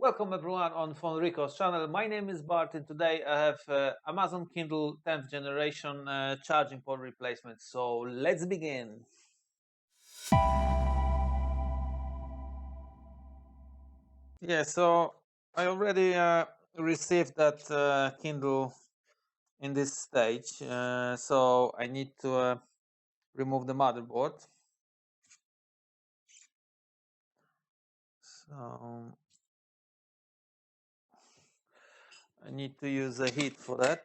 Welcome everyone on PhoneReco's channel. My name is Bart and today I have Amazon Kindle 10th generation charging port replacement. So let's begin. Yeah, so I already received that Kindle in this stage. So I need to remove the motherboard. So I need to use a heat for that.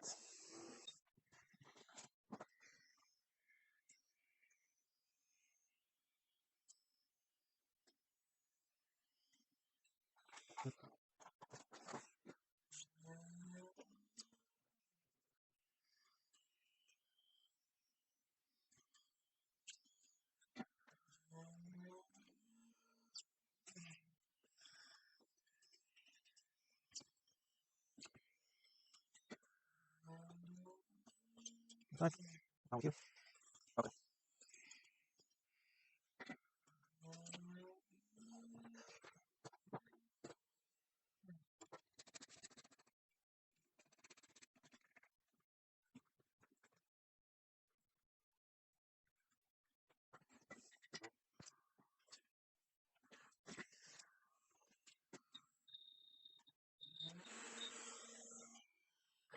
Okay. Thank you. Okay.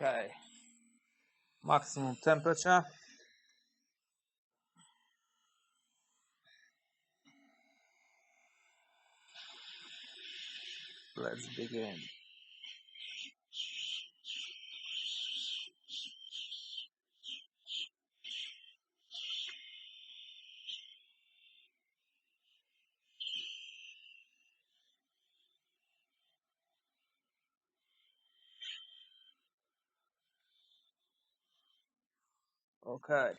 Okay. Maximum temperature. Let's begin. Okay.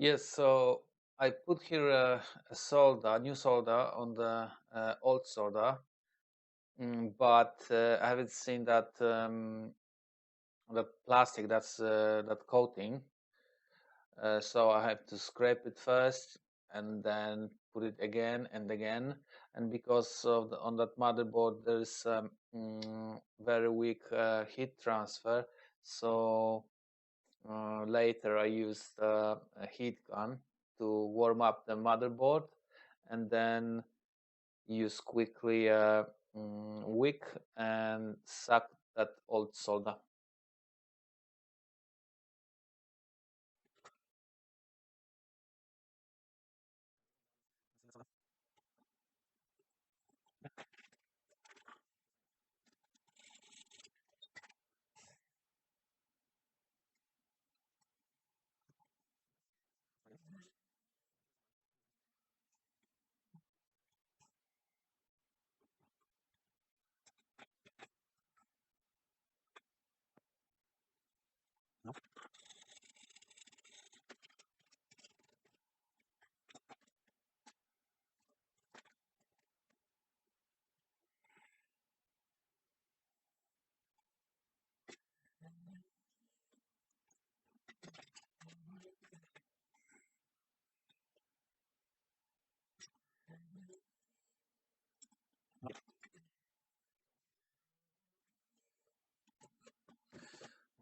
Yes, so I put here a solder, new solder on the old solder, but I haven't seen that that plastic, that coating. So I have to scrape it first and then put it again and again. And because of on that motherboard there is very weak heat transfer, so later I used a heat gun to warm up the motherboard and then use quickly a wick and suck that old solder.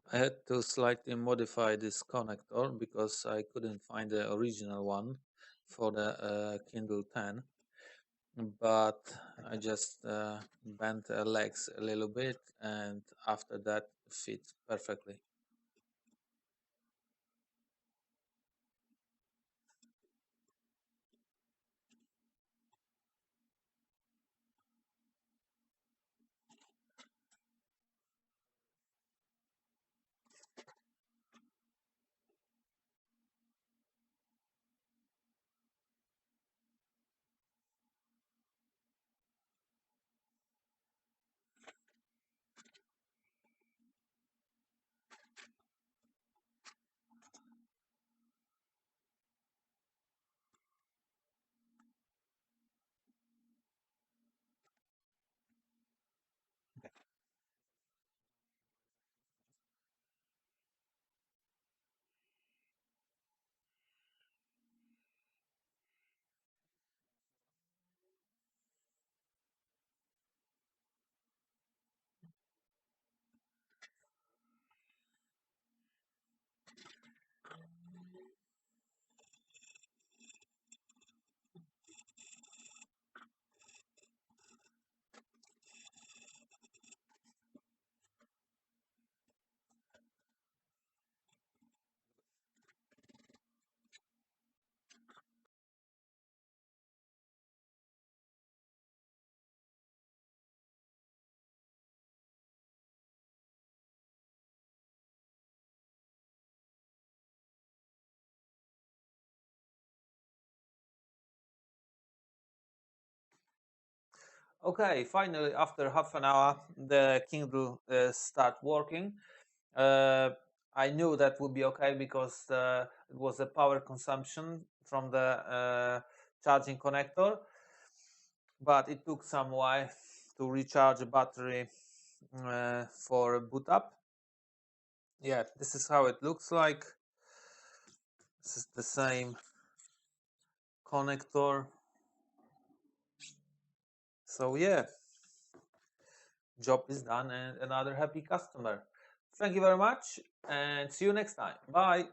I had to slightly modify this connector because I couldn't find the original one for the Kindle 10, but I just bent the legs a little bit and after that fit perfectly. Okay, finally, after half an hour, the Kindle start working. I knew that would be okay because it was the power consumption from the charging connector, but it took some while to recharge the battery for boot up. Yeah, this is how it looks like. This is the same connector. So yeah, job is done and another happy customer. Thank you very much and see you next time. Bye.